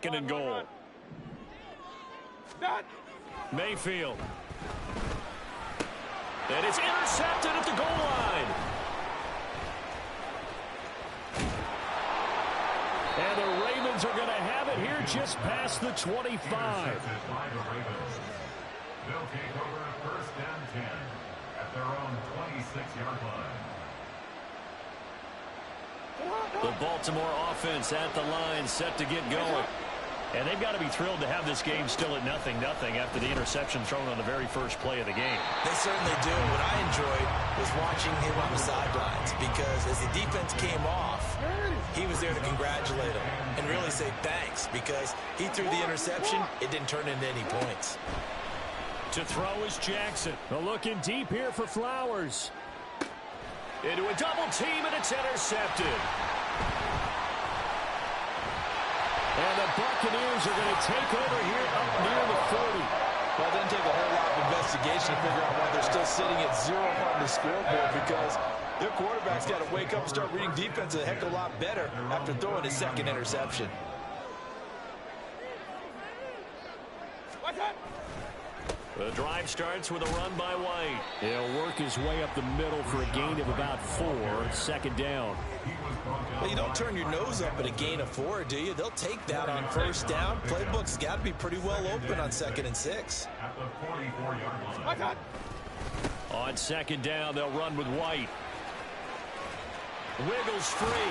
second and goal. Mayfield. And it's intercepted at the goal line. And the Ravens are going to have it here just past the 25. They'll take over first and 10 at their own 26-yard line. The Baltimore offense at the line, set to get going. And they've got to be thrilled to have this game still at 0-0 after the interception thrown on the very first play of the game. They certainly do. What I enjoyed was watching him on the sidelines, because as the defense came off, he was there to congratulate him and really say thanks, because he threw the interception. It didn't turn into any points. To throw is Jackson. Looking deep here for Flowers. Into a double team, and it's intercepted. And the Buccaneers are going to take over here up near the 40. Well, it doesn't take a whole lot of investigation to figure out why they're still sitting at 0 on the scoreboard, because their quarterback's got to wake up and start reading defense a heck of a lot better after throwing his second interception. The drive starts with a run by White. He'll work his way up the middle for a gain of about 4, second down. Well, you don't turn your nose up at a gain of 4, do you? They'll take that on first down. Playbook's got to be pretty well open on 2nd and 6. At the 44-yard line. On second down, they'll run with White. Wiggles free.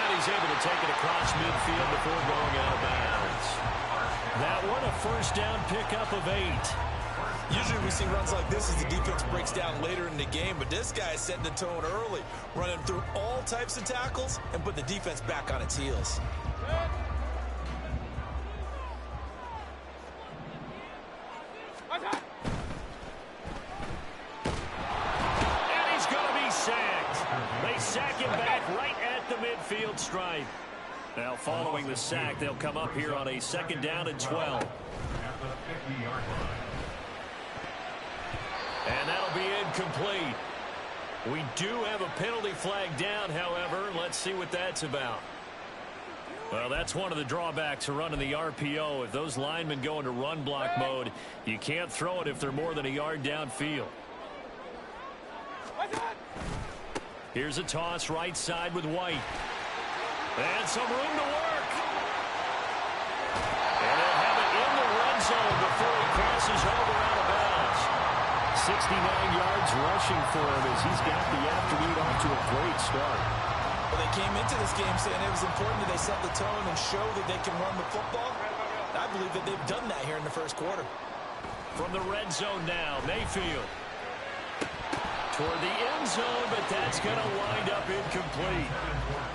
And he's able to take it across midfield before going out of bounds. That one, a first down pickup of 8. Usually we see runs like this as the defense breaks down later in the game, but this guy is setting the tone early, running through all types of tackles and put the defense back on its heels. And he's going to be sacked. They sack him back right at the midfield stripe. Now following the sack, they'll come up here on a second down and 12. At the 50-yard line. And that'll be incomplete. We do have a penalty flag down, however. Let's see what that's about. Well, that's one of the drawbacks of running the RPO. If those linemen go into run block mode, you can't throw it if they're more than a yard downfield. Here's a toss right side with White. And some room to work. And they'll have it in the red zone before he crosses over out of bounds. 69 yards rushing for him as he's got the afternoon off to a great start. Well, they came into this game saying it was important that they set the tone and show that they can run the football. I believe that they've done that here in the first quarter. From the red zone now, Mayfield. Toward the end zone, but that's going to wind up incomplete.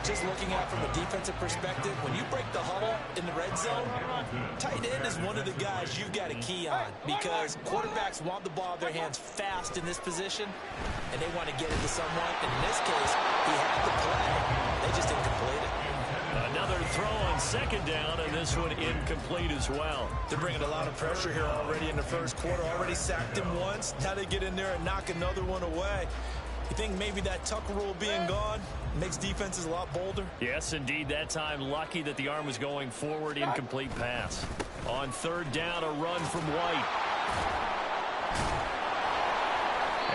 Just looking at it from a defensive perspective, when you break the huddle in the red zone, tight end is one of the guys you've got a key on, because quarterbacks want the ball in their hands fast in this position, and they want to get it to someone. And in this case, he had the play. They just didn't complete it. Another throw on second down, and this one incomplete as well. They're bringing a lot of pressure here already in the first quarter. Already sacked him once. Now they get in there and knock another one away. You think maybe that Tucker rule being gone makes defenses a lot bolder? Yes, indeed. That time, lucky that the arm was going forward. Incomplete pass. On third down, a run from White.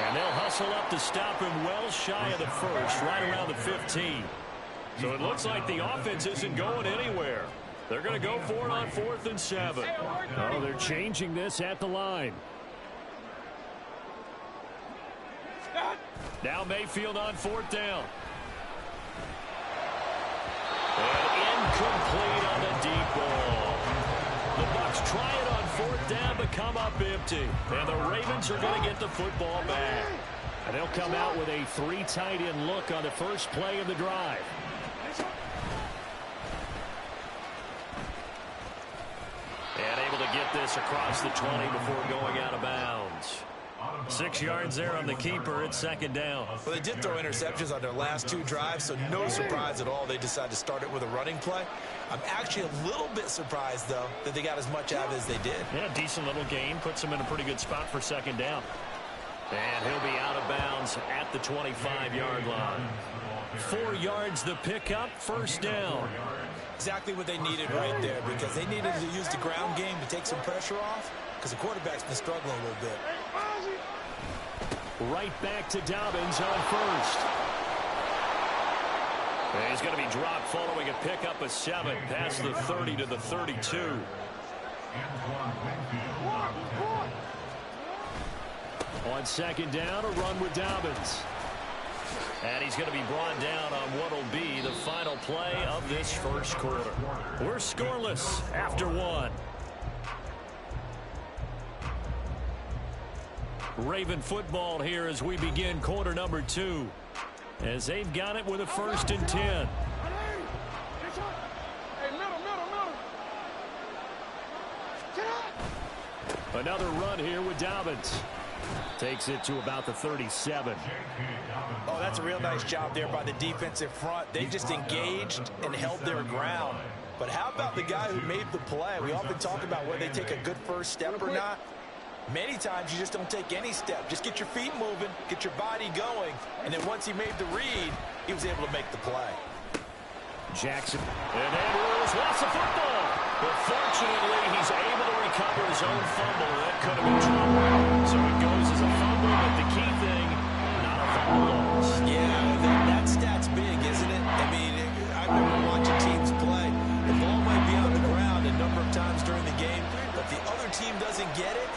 And they'll hustle up to stop him well shy of the first, right around the 15. So it looks like the offense isn't going anywhere. They're going to go for it on 4th and 7. Oh, they're changing this at the line. Now Mayfield on 4th down. And incomplete on the deep ball. The Bucs try it on 4th down, but come up empty. And the Ravens are going to get the football back. And they'll come out with a 3 tight end look on the first play of the drive. And able to get this across the 20 before going out of bounds. 6 yards there on the keeper. It's second down. Well, they did throw interceptions on their last 2 drives, so no surprise at all they decided to start it with a running play. I'm actually a little bit surprised, though, that they got as much out as they did. Yeah, decent little gain. Puts them in a pretty good spot for second down. And he'll be out of bounds at the 25-yard line. 4 yards the pickup, first down. Exactly what they needed right there, because they needed to use the ground game to take some pressure off, because the quarterback's been struggling a little bit. Right back to Dobbins on first. And he's going to be dropped following a pickup of 7 past the 30 to the 32. On second down, a run with Dobbins. And he's going to be brought down on what will be the final play of this first quarter. We're scoreless after 1. Raven football here as we begin quarter number 2. As they've got it with a 1st and 10. Another run here with Dobbins. Takes it to about the 37. Oh, that's a real nice job there by the defensive front. They just engaged and held their ground. But how about the guy who made the play? We often talk about whether they take a good first step or not. Many times you just don't take any step. Just get your feet moving, get your body going, and then once he made the read, he was able to make the play. Jackson. And Andrews lost the football. But fortunately, he's able to recover his own fumble. That could have been trouble. So it goes as a fumble, but the key thing, not a fumble loss. Yeah, that stat's big, isn't it? I mean, I remember watching teams play. The ball might be on the ground a number of times during the game, but the other team doesn't get it.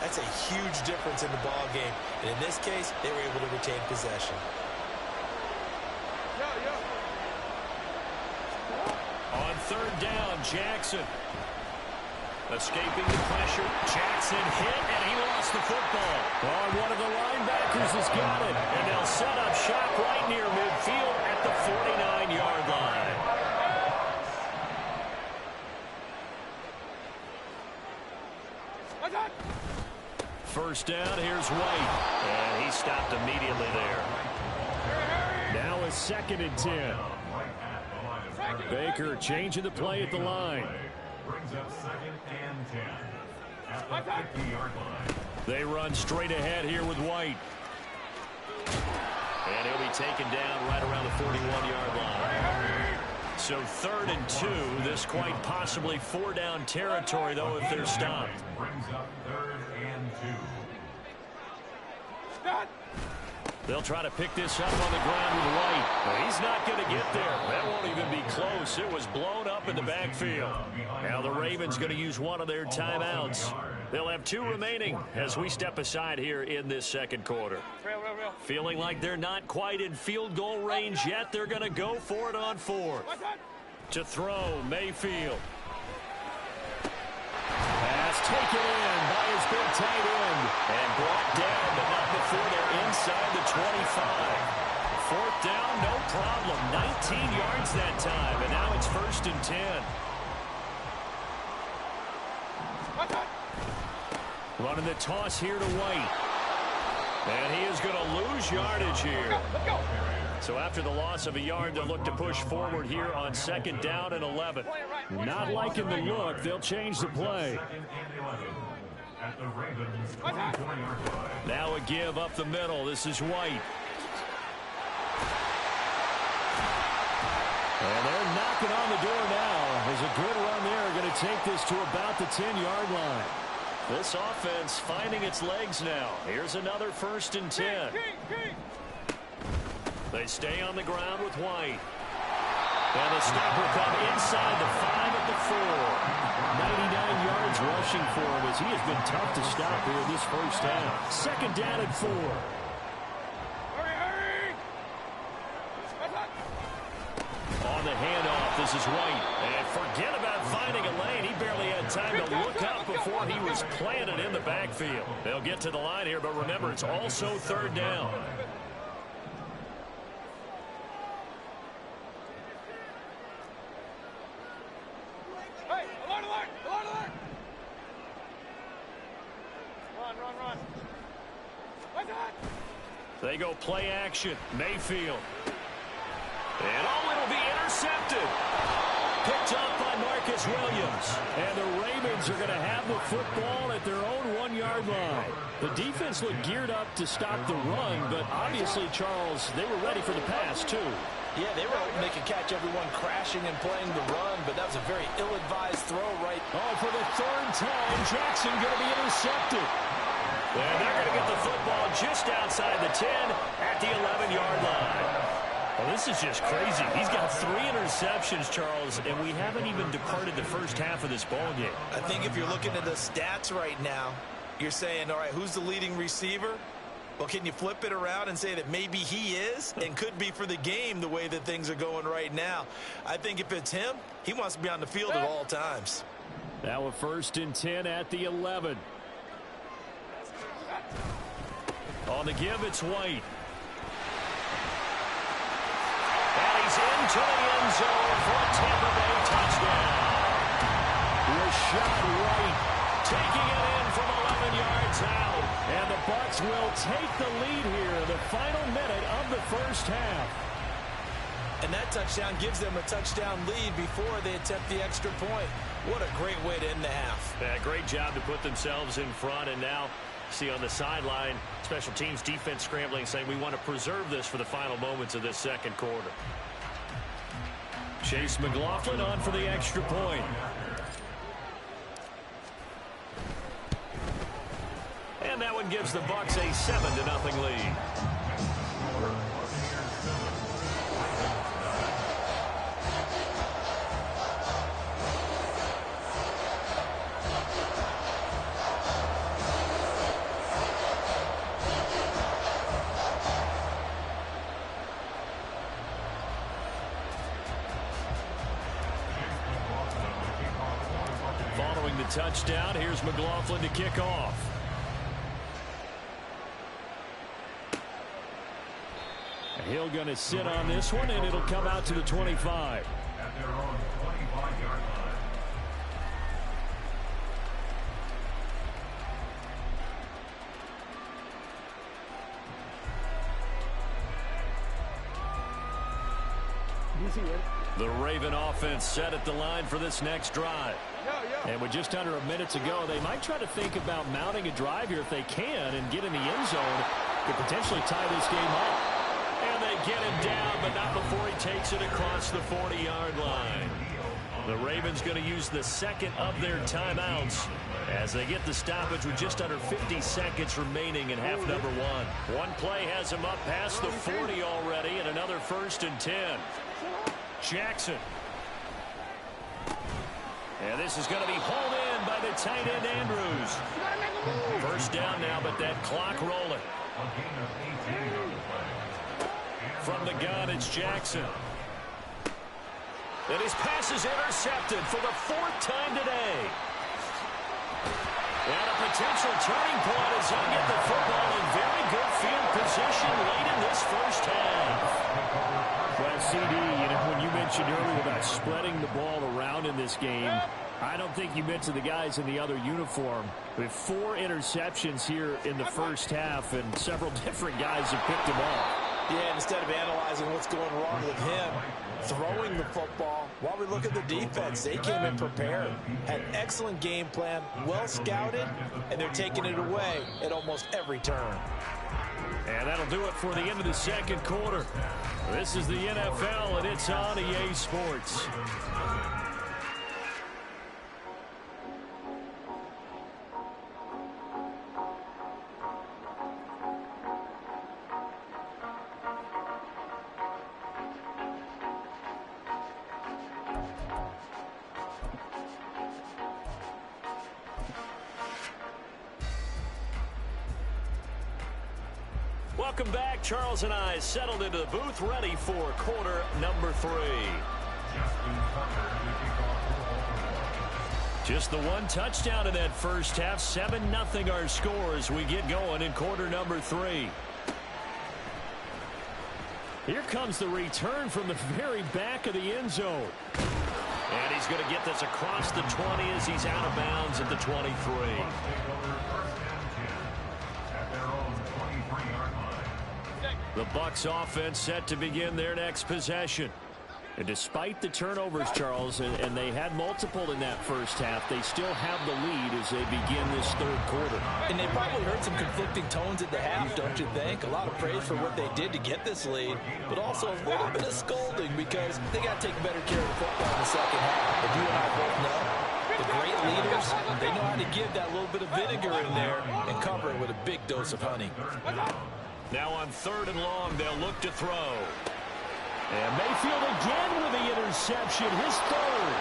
That's a huge difference in the ball game. And in this case, they were able to retain possession. On third down, Jackson. Escaping the pressure. Jackson hit, and he lost the football. Oh, one of the linebackers has got it. And they'll set up shop right near midfield at the 49-yard line. First down, here's White. And he stopped immediately there. Now a 2nd and 10. Baker changing the play at the line. Brings up 2nd and 10 at the 50-yard line. They run straight ahead here with White. And he'll be taken down right around the 41-yard line. So 3rd and 2. This quite possibly 4-down territory, though, if they're stopped. Brings up 3rd and 2. They'll try to pick this up on the ground with White. But he's not going to get there. That won't even be close. It was blown up in the backfield. Now the Ravens going to use one of their timeouts. They'll have 2 remaining as we step aside here in this second quarter. Feeling like they're not quite in field goal range yet. They're going to go for it on 4th. To throw, Mayfield. Pass taken in by his big tight end. And brought down, but not before they're inside the 25. 4th down, no problem. 19 yards that time, and now it's 1st and 10. Running the toss here to White. And he is going to lose yardage here. So after the loss of a yard, they'll look to push forward here on 2nd down and 11. Not liking the look. They'll change the play. Now a give up the middle. This is White. And they're knocking on the door now. There's a good run there. Going to take this to about the 10-yard line. This offense finding its legs now. Here's another 1st and 10. They stay on the ground with White. And the stop will come inside the 5 at the 4. 99 yards rushing for him as he has been tough to stop here this first half. 2nd down and 4. On the handoff, this is White. And forget about finding a lane. He barely had time to look up before he was planted in the backfield. They'll get to the line here, but remember, it's also 3rd down. They go play action. Mayfield. And it'll be intercepted. Picked up by Marcus Williams. And the Ravens are going to have the football at their own 1-yard line. The defense looked geared up to stop the run, but obviously, Charles, they were ready for the pass, too. Yeah, they were hoping they could catch everyone crashing and playing the run, but that was a very ill-advised throw right. Oh, for the third time, Jackson going to be intercepted. And they're going to get the football just outside the 10 at the 11-yard line. Well, this is just crazy. He's got 3 interceptions, Charles, and we haven't even departed the first half of this ball game. I think if you're looking at the stats right now, you're saying, all right, who's the leading receiver? Well, can you flip it around and say that maybe he is and could be for the game the way that things are going right now? I think if it's him, he wants to be on the field at all times. Now a 1st and 10 at the 11. On the give, it's White. And he's into the end zone for a Tampa Bay touchdown. Rashad White taking it in from 11 yards out. And the Bucs will take the lead here in the final minute of the first half. And that touchdown gives them a touchdown lead before they attempt the extra point. What a great way to end the half. Yeah, great job to put themselves in front. And now, see on the sideline, special teams defense scrambling, saying we want to preserve this for the final moments of this second quarter. Chase McLaughlin on for the extra point. And that one gives the Bucs a 7-0 lead. Following the touchdown, here's McLaughlin to kick off. Hill going to sit on this one, and it'll come out to the 25. At their own 25-yard line. The Raven offense set at the line for this next drive. And with just under a minute to go, they might try to think about mounting a drive here if they can and get in the end zone to potentially tie this game up. And they get him down, but not before he takes it across the 40-yard line. The Ravens going to use the second of their timeouts as they get the stoppage with just under 50 seconds remaining in half number one. One play has him up past the 40 already, and another 1st and 10. Jackson. And this is going to be hauled in by the tight end Andrews. First down now, but that clock rolling. From the gun, it's Jackson. And his pass is intercepted for the 4th time today. And a potential turning point as he'll get the football in very good field position late in this first half. Well, CD, you know, when you mentioned earlier about spreading the ball around in this game, I don't think you mentioned the guys in the other uniform. With 4 interceptions here in the first half, and several different guys have picked him off. Yeah, instead of analyzing what's going wrong with him, throwing the football, while we look at the defense, they came in prepared, had an excellent game plan, well scouted, and they're taking it away at almost every turn. And that'll do it for the end of the second quarter. This is the NFL, and it's on EA Sports. Welcome back. Charles and I settled into the booth, ready for quarter number 3. Just the one touchdown in that first half. 7-0 our score as we get going in quarter number 3. Here comes the return from the very back of the end zone. And he's going to get this across the 20 as he's out of bounds at the 23. The Bucs offense set to begin their next possession. And despite the turnovers, Charles, and they had multiple in that first half, they still have the lead as they begin this third quarter. And they probably heard some conflicting tones at the half, don't you think? A lot of praise for what they did to get this lead, but also a little bit of scolding because they got to take better care of the football in the second half. But you and I both know the great leaders, they know how to give that little bit of vinegar in there and cover it with a big dose of honey. Now on 3rd and long, they'll look to throw. And Mayfield again with the interception, his third.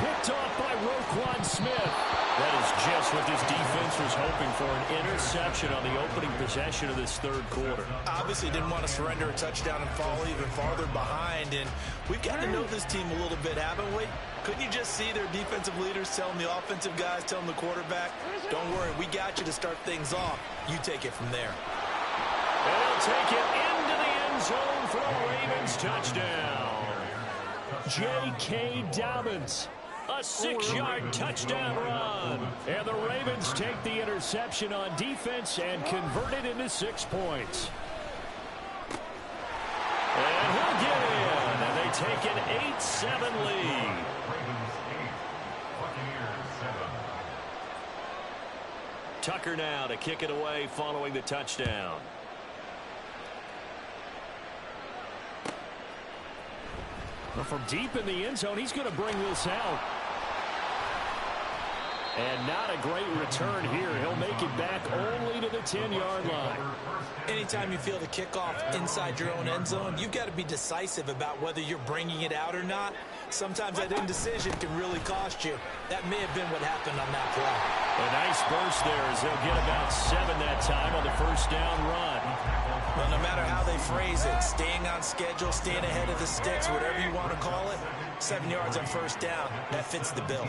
Picked off by Roquan Smith. That is just what this defense was hoping for, an interception on the opening possession of this third quarter. Obviously didn't want to surrender a touchdown and fall even farther behind, and we've got to know this team a little bit, haven't we? Couldn't you just see their defensive leaders telling the offensive guys, telling the quarterback, don't worry, we got you to start things off. You take it from there. And they'll take it into the end zone for a Ravens touchdown. J.K. Dobbins, a 6-yard touchdown run. And the Ravens take the interception on defense and convert it into 6 points. And he'll get in, and they take an 8-7 lead. Tucker now to kick it away following the touchdown. Well, from deep in the end zone, he's going to bring this out. And not a great return here. He'll make it back only to the 10-yard line. Anytime you feel the kickoff inside your own end zone, you've got to be decisive about whether you're bringing it out or not. Sometimes that indecision can really cost you. That may have been what happened on that play. A nice burst there as they'll get about 7 that time on the first down run. Well, no matter how they phrase it, staying on schedule, staying ahead of the sticks, whatever you want to call it, 7 yards on first down, that fits the bill.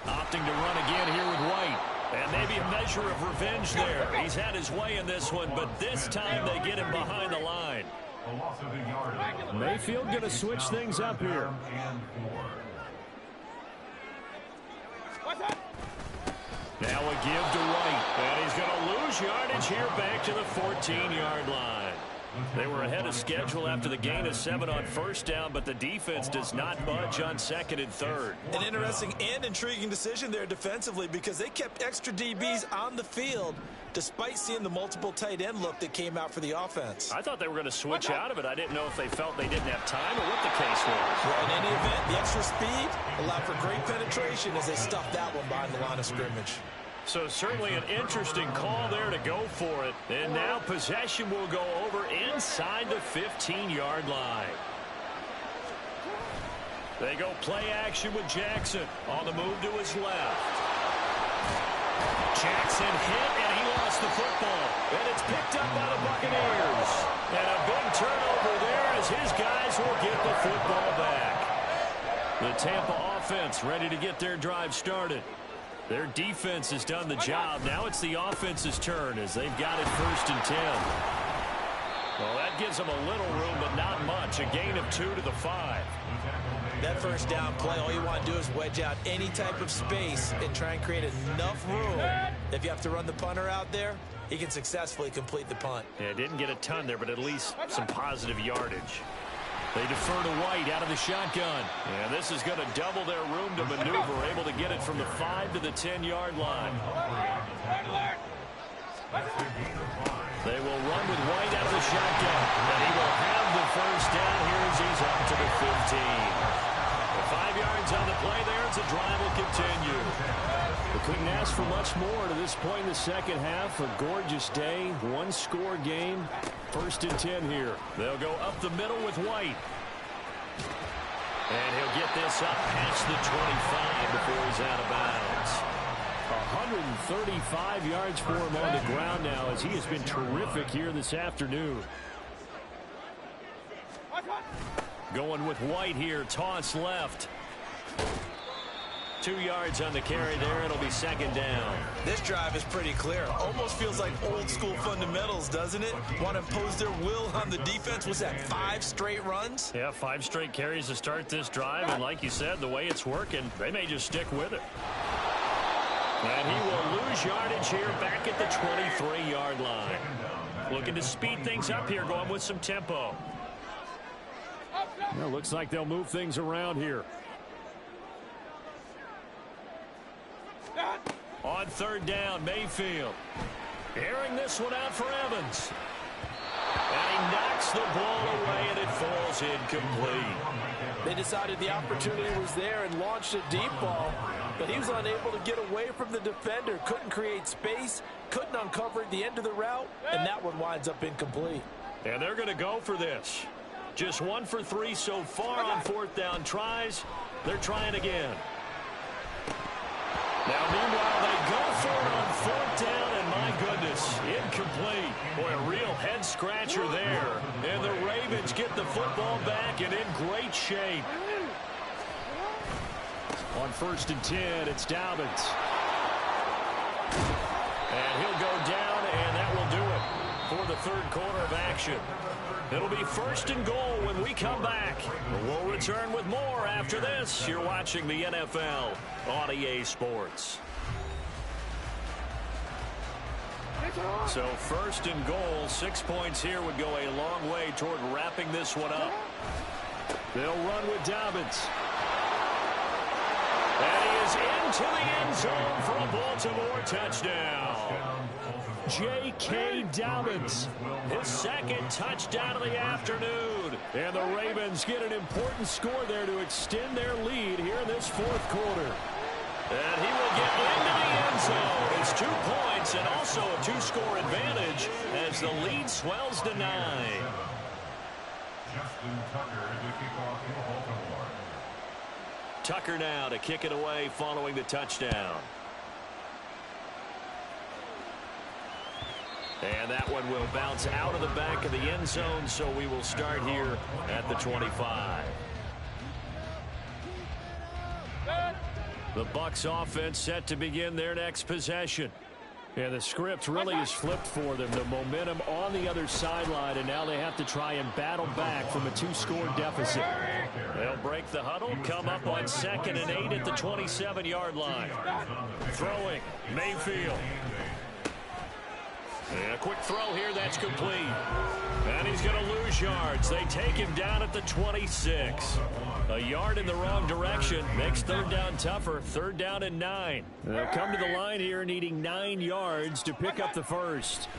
Opting to run again here with White. And maybe a measure of revenge there. He's had his way in this one, but this time they get him behind the line. Mayfield going to switch things up here. Now a give to White. And he's going to lose yardage here back to the 14-yard line. They were ahead of schedule after the gain of 7 on first down, but the defense does not budge on 2nd and 3rd. An interesting and intriguing decision there defensively because they kept extra DBs on the field despite seeing the multiple tight end look that came out for the offense. I thought they were going to switch out of it. I didn't know if they felt they didn't have time or what the case was. Well, in any event, the extra speed allowed for great penetration as they stuffed that one behind the line of scrimmage. So certainly an interesting call there to go for it. And now possession will go over inside the 15-yard line. They go play action with Jackson on the move to his left. Jackson hit, and he lost the football. And it's picked up by the Buccaneers. And a big turnover there as his guys will get the football back. The Tampa offense ready to get their drive started. Their defense has done the job. Now it's the offense's turn as they've got it 1st and 10. Well, that gives them a little room, but not much. A gain of 2 to the 5. That first down play, all you want to do is wedge out any type of space and try and create enough room. If you have to run the punter out there, he can successfully complete the punt. Yeah, didn't get a ton there, but at least some positive yardage. They defer to White out of the shotgun. And this is going to double their room to maneuver, able to get it from the 5 to the 10-yard line. They will run with White out of the shotgun. And he will have the first down here as he's up to the 15. 5 yards on the play there as the drive will continue. We couldn't ask for much more to this point in the second half. A gorgeous day, one-score game. 1st and 10 here. They'll go up the middle with White. And he'll get this up past the 25 before he's out of bounds. 135 yards for him on the ground now as he has been terrific here this afternoon. Going with White here, toss left. 2 yards on the carry there. It'll be 2nd down. This drive is pretty clear. Almost feels like old school fundamentals, doesn't it? Want to impose their will on the defense. Was that 5 straight runs? Yeah, 5 straight carries to start this drive. And like you said, the way it's working, they may just stick with it. And he will lose yardage here back at the 23-yard line. Looking to speed things up here, going with some tempo. Well, looks like they'll move things around here. On third down, Mayfield. Airing this one out for Evans. And he knocks the ball away, and it falls incomplete. They decided the opportunity was there and launched a deep ball, but he was unable to get away from the defender. Couldn't create space, couldn't uncover the end of the route, and that one winds up incomplete. And they're going to go for this. Just 1 for 3 so far on fourth down tries. They're trying again. Now, meanwhile, they go for it on fourth down, and my goodness, incomplete. Boy, a real head-scratcher there. And the Ravens get the football back and in great shape. On 1st and 10, it's Dobbins. And he'll go down, and that will do it for the third quarter of action. It'll be 1st and goal when we come back. We'll return with more after this. You're watching the NFL on EA Sports. So 1st and goal, 6 points here would go a long way toward wrapping this one up. They'll run with Dobbins. And he is into the end zone for a Baltimore touchdown. J.K. Dobbins, his second touchdown of the afternoon. And the Ravens get an important score there to extend their lead here in this fourth quarter. And he will get into the end zone. It's 2 points and also a 2-score advantage as the lead swells to 9. Justin Tucker to kick off for Baltimore. Tucker now to kick it away following the touchdown. And that one will bounce out of the back of the end zone, so we will start here at the 25. The Bucs offense set to begin their next possession. And the script really is flipped for them. The momentum on the other sideline, and now they have to try and battle back from a 2-score deficit. They'll break the huddle, come up on 2nd and 8 at the 27-yard line. Throwing, Mayfield. And a quick throw here, that's complete. And he's going to lose yards. They take him down at the 26. A yard in the wrong direction makes third down tougher. 3rd down and 9. They'll come to the line here needing 9 yards to pick up the first.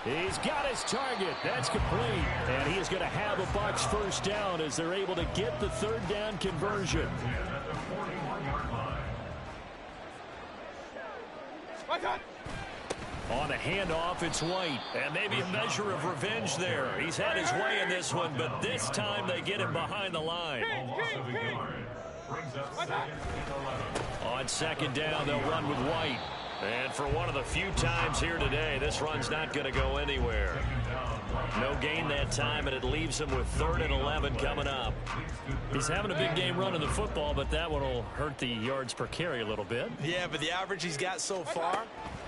He's got his target. That's complete. And he is going to have a Bucs first down as they're able to get the 3rd down conversion. On a handoff, it's White. And maybe a measure of revenge there. He's had his way in this one, but this time they get him behind the line. On 2nd down, they'll run with White. And for one of the few times here today, this run's not going to go anywhere. No gain that time, and it leaves him with 3rd and 11 coming up. He's having a big game running the football, but that one will hurt the yards per carry a little bit. Yeah, but the average he's got so far,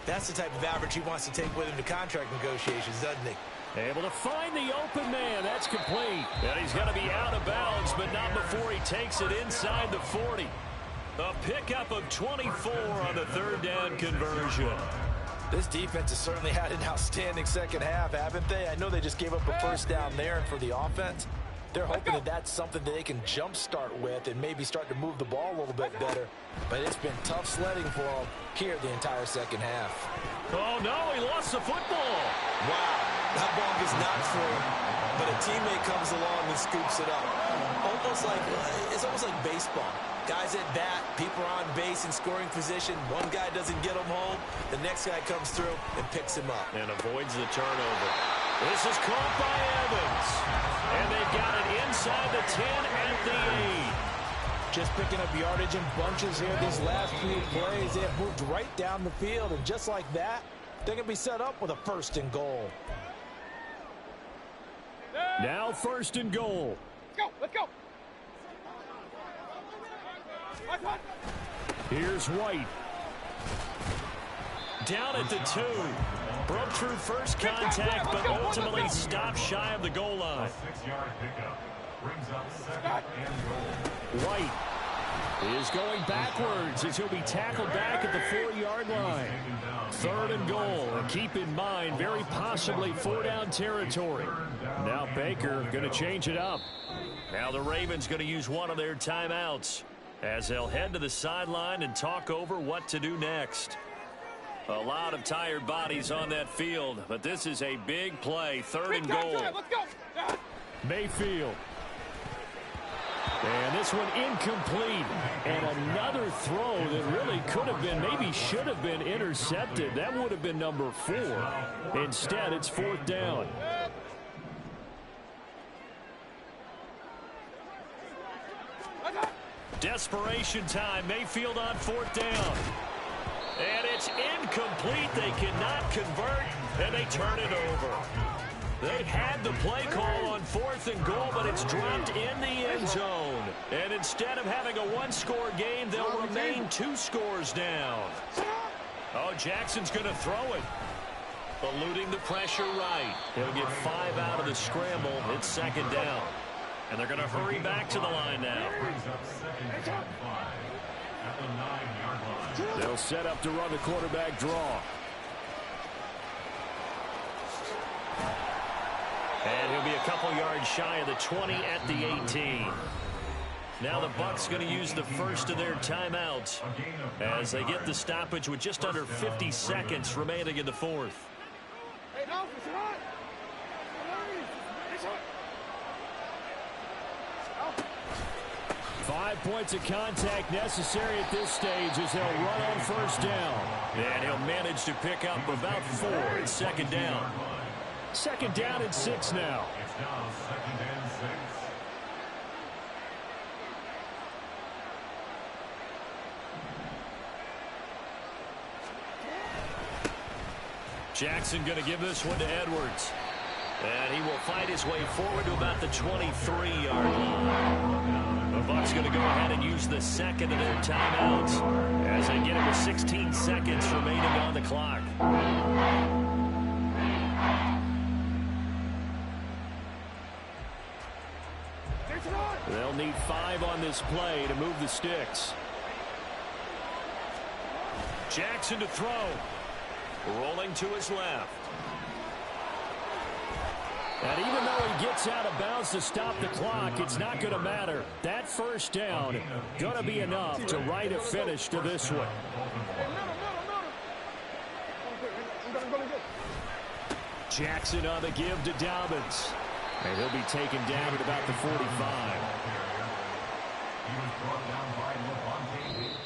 that's the type of average he wants to take with him to contract negotiations, doesn't he? Able to find the open man. That's complete. And he's going to be out of bounds, but not before he takes it inside the 40. A pickup of 24 on the 3rd down conversion. This defense has certainly had an outstanding second half, haven't they? I know they just gave up a first down there, and for the offense, they're hoping that that's something that they can jumpstart with and maybe start to move the ball a little bit better. But it's been tough sledding for them here the entire second half. Oh, no, he lost the football. Wow, that ball gets knocked for him, but a teammate comes along and scoops it up. It's almost like baseball. Guys at bat, people are on base in scoring position. One guy doesn't get him home. The next guy comes through and picks him up. And avoids the turnover. This is caught by Evans. And they've got it inside the 10 at the 8. Just picking up yardage in bunches here these last few plays. They have moved right down the field. And just like that, they're going to be set up with a 1st and goal. Now 1st and goal. Let's go. Here's White. Down at the 2. Broke through first contact, but ultimately stopped shy of the goal line. A 6-yard pickup brings up 2nd and goal. White is going backwards as he'll be tackled back at the 4-yard line. 3rd and goal. And keep in mind, very possibly 4-down territory. Now Baker going to change it up. Now the Ravens going to use one of their timeouts as they'll head to the sideline and talk over what to do next. A lot of tired bodies on that field, but this is a big play. 3rd and goal. Let's go. Mayfield. And this one incomplete. And another throw that really could have been, maybe should have been intercepted. That would have been number 4. Instead, it's 4th down. Desperation time. Mayfield on 4th down. And it's incomplete. They cannot convert, and they turn it over. They had the play call on 4th and goal, but it's dropped in the end zone. And instead of having a 1-score game, they'll remain 2 scores down. Oh, Jackson's going to throw it. Eluding the pressure right. He'll get 5 out of the scramble. It's 2nd down. And they're going to hurry back to the line now. They'll set up to run the quarterback draw. And he'll be a couple yards shy of the 20 at the 18. Now the Bucs going to use the first of their timeouts as they get the stoppage with just under 50 seconds remaining in the 4th. 5 points of contact necessary at this stage as they'll run on 1st down. And he'll manage to pick up about 4. It's 2nd down. 2nd down and 6 now. It's now 2nd and 6. Jackson going to give this one to Edwards. And he will fight his way forward to about the 23-yard line. The Bucs going to go ahead and use the 2nd of their timeouts as they get it with 16 seconds remaining on the clock. They'll need 5 on this play to move the sticks. Jackson to throw. Rolling to his left. And even though he gets out of bounds to stop the clock, it's not going to matter. That 1st down going to be enough to write a finish to this one. Jackson on the give to Dobbins. And he'll be taken down at about the 45. He was brought down by Levante.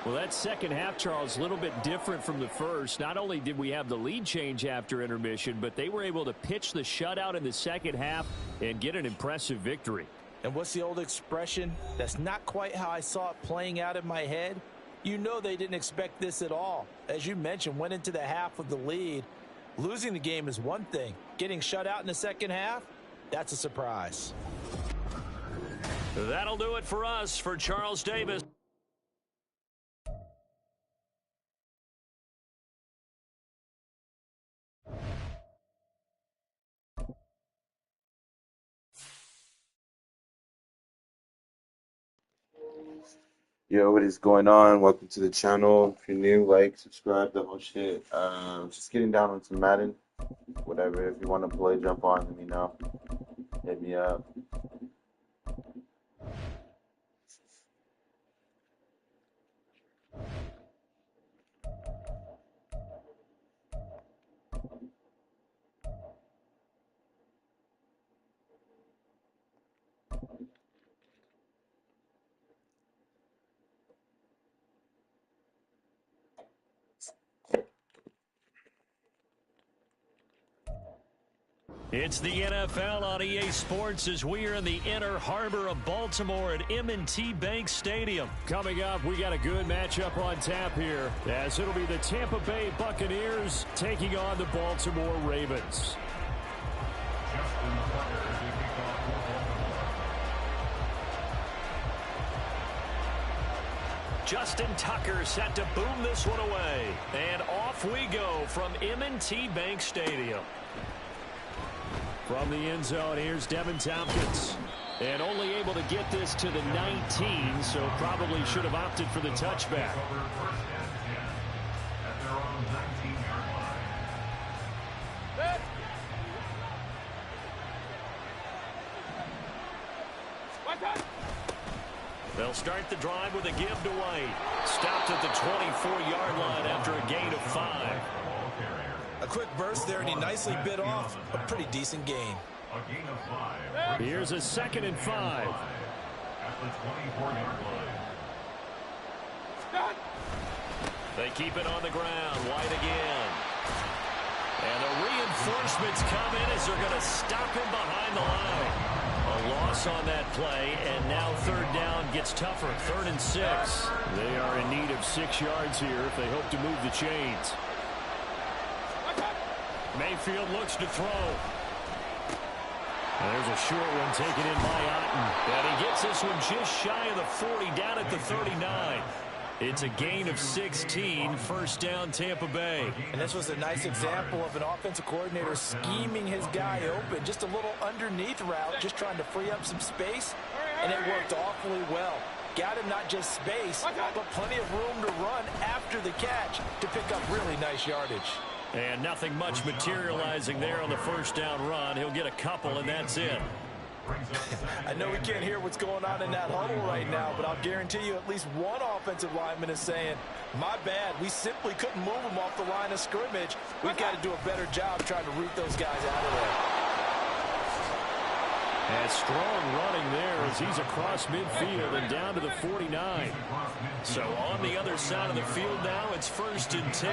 Well, that 2nd half, Charles, a little bit different from the first. Not only did we have the lead change after intermission, but they were able to pitch the shutout in the 2nd half and get an impressive victory. And what's the old expression? That's not quite how I saw it playing out in my head. You know they didn't expect this at all. As you mentioned, went into the half with the lead. Losing the game is one thing. Getting shut out in the 2nd half, that's a surprise. That'll do it for us. For Charles Davis. Yo, what is going on? Welcome to the channel. If you're new, like, subscribe, the whole shit. Just getting down on some Madden. Whatever. If you want to play, jump on, let me know. Hit me up. It's the NFL on EA Sports as we are in the inner harbor of Baltimore at M&T Bank Stadium. Coming up, we got a good matchup on tap here as it'll be the Tampa Bay Buccaneers taking on the Baltimore Ravens. Justin Tucker set to boom this one away. And off we go from M&T Bank Stadium. From the end zone, here's Devin Tompkins. And only able able to get this to the 19, so probably should have opted for the touchback. They'll start the drive with a give to White. Stopped at the 24-yard line after a gain of 5. A quick burst there, and he nicely bit off a pretty decent gain. Here's a 2nd and 5. At the 24-yard line. They keep it on the ground. White again. And the reinforcements come in as they're going to stop him behind the line. A loss on that play, and now 3rd down gets tougher. 3rd and 6. They are in need of 6 yards here if they hope to move the chains. Mayfield looks to throw. And there's a short one taken in by Otten. And he gets this one just shy of the 40, down at the 39. It's a gain of 16, 1st down Tampa Bay. And this was a nice example of an offensive coordinator scheming his guy open. Just a little underneath route, just trying to free up some space, and it worked awfully well. Got him not just space, but plenty of room to run after the catch to pick up really nice yardage. And nothing much materializing there on the 1st down run. He'll get a couple, and that's it. I know we can't hear what's going on in that huddle right now, but I'll guarantee you at least one offensive lineman is saying, my bad, we simply couldn't move them off the line of scrimmage. We've got to do a better job trying to root those guys out of there. And strong running there as he's across midfield and down to the 49. So on the other side of the field now, it's 1st and 10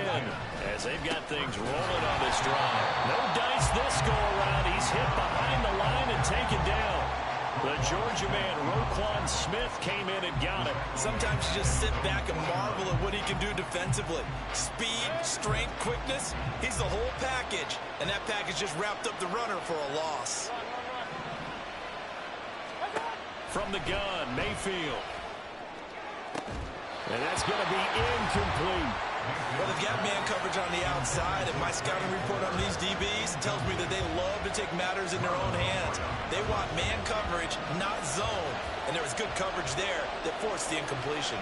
as they've got things rolling on this drive. No dice this go around. He's hit behind the line and taken down. The Georgia man, Roquan Smith, came in and got it. Sometimes you just sit back and marvel at what he can do defensively. Speed, strength, quickness, he's the whole package. And that package just wrapped up the runner for a loss. From the gun, Mayfield. And that's going to be incomplete. Well, they've got man coverage on the outside, and my scouting report on these DBs tells me that they love to take matters in their own hands. They want man coverage, not zone. And there was good coverage there that forced the incompletion.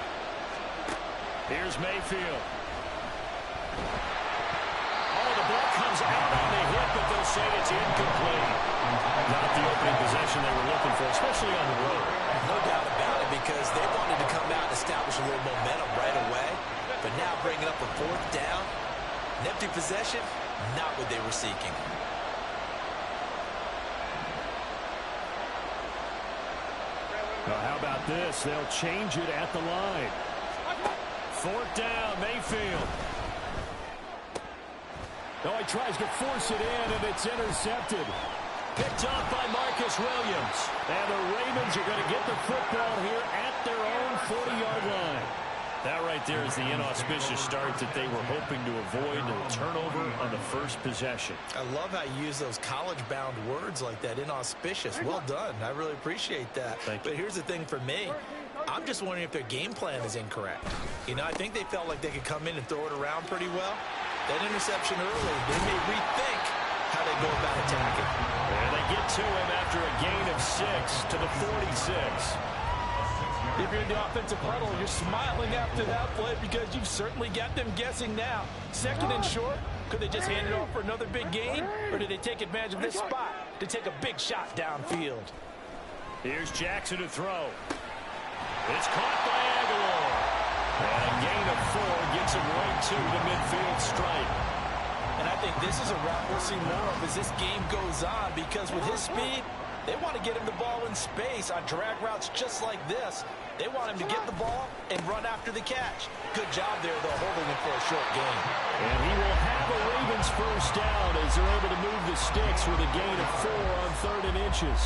Here's Mayfield. Oh, the ball comes out on the hit, but they'll say it's incomplete. Not the opening possession they were looking for, especially on the road. No doubt about it, because they wanted to come out and establish a little momentum right away. But now bringing up a 4th down, an empty possession, not what they were seeking. Well, how about this? They'll change it at the line. 4th down, Mayfield. Oh, he tries to force it in, and it's intercepted. Picked off by Marcus Williams. And the Ravens are going to get the football here at their own 40-yard line. That right there is the inauspicious start that they were hoping to avoid, a turnover on the first possession. I love how you use those college-bound words like that, inauspicious. Well done. I really appreciate that. Thank you. But here's the thing for me. I'm just wondering if their game plan is incorrect. You know, I think they felt like they could come in and throw it around pretty well. That interception early, they may rethink how they go about attacking. And they get to him after a gain of 6 to the 46. If you're in the offensive huddle, you're smiling after that play because you've certainly got them guessing now. 2nd and short, could they just hand it off for another big gain? Or did they take advantage of this spot to take a big shot downfield? Here's Jackson to throw. It's caught by Aguilar. And a gain of 4 gets him right to the midfield stripe. And I think this is a route we'll see more of as this game goes on, because with his speed, they want to get him the ball in space on drag routes just like this. They want him to get the ball and run after the catch. Good job there, though, holding him for a short gain. And he will have a Ravens 1st down as they're able to move the sticks with a gain of 4 on 3rd and inches.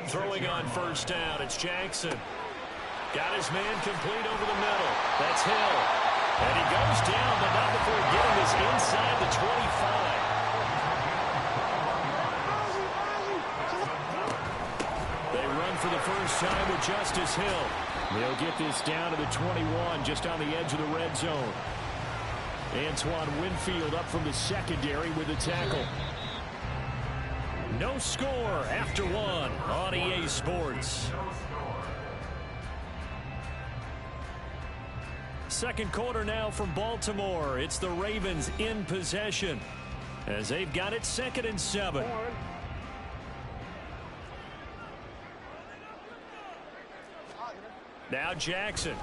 Throwing on 1st down, it's Jackson. Got his man complete over the middle. That's Hill. And he goes down, but not before getting this inside the 25. They run for the first time with Justice Hill. They'll get this down to the 21, just on the edge of the red zone. Antoine Winfield up from the secondary with the tackle. No score after one on EA Sports. Second quarter now from Baltimore. It's the Ravens in possession as they've got it 2nd and 7. Now Jackson.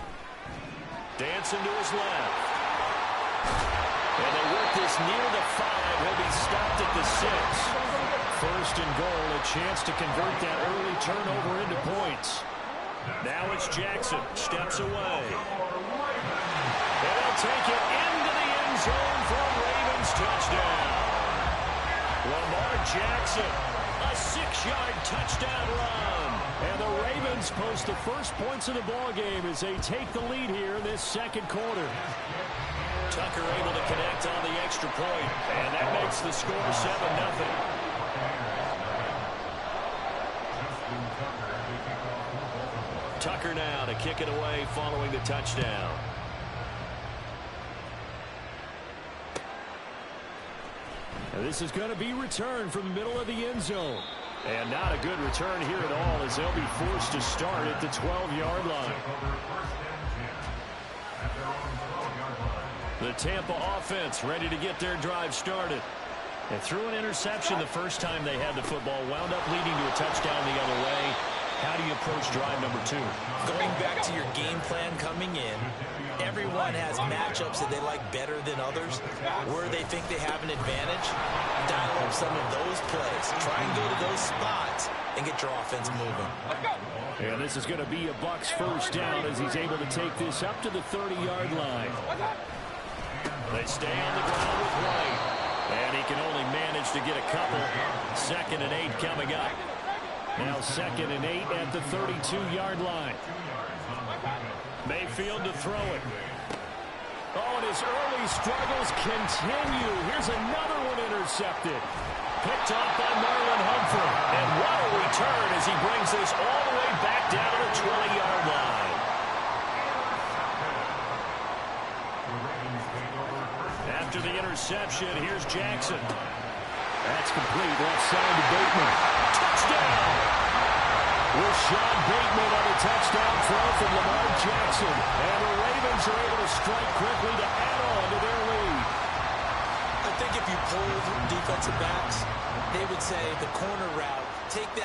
Dancing to his left. And they work this near the 5. He'll be stopped at the 6. First and goal, a chance to convert that early turnover into points. Now it's Jackson. Steps away. And they'll take it into the end zone for a Ravens touchdown. Lamar Jackson, a 6-yard touchdown run. And the Ravens post the first points of the ballgame as they take the lead here in this second quarter. Tucker able to connect on the extra point, and that makes the score 7-0. Tucker now to kick it away following the touchdown. And this is going to be returned from the middle of the end zone. And not a good return here at all as they'll be forced to start at the 12-yard line. The Tampa offense ready to get their drive started. They threw an interception the first time they had the football, wound up leading to a touchdown the other way. How do you approach drive number 2? Going back to your game plan coming in, everyone has matchups that they like better than others. Where they think they have an advantage, dial up some of those plays. Try and go to those spots and get your offense moving. And this is going to be a Bucs first down as he's able to take this up to the 30-yard line. They stay on the ground with White. And he can only manage to get a couple. 2nd and 8 coming up. Now 2nd and 8 at the 32-yard line. Mayfield to throw it. Oh, and his early struggles continue. Here's another one intercepted. Picked off by Marlon Humphrey. And what a return as he brings this all the way back down to the 20-yard line. After the interception, here's Jackson. That's complete. Left side to Bateman. Touchdown! With Sean Bateman on a touchdown throw from Lamar Jackson. And the Ravens are able to strike quickly to add on to their lead. I think if you polled defensive backs, they would say the corner route, take that.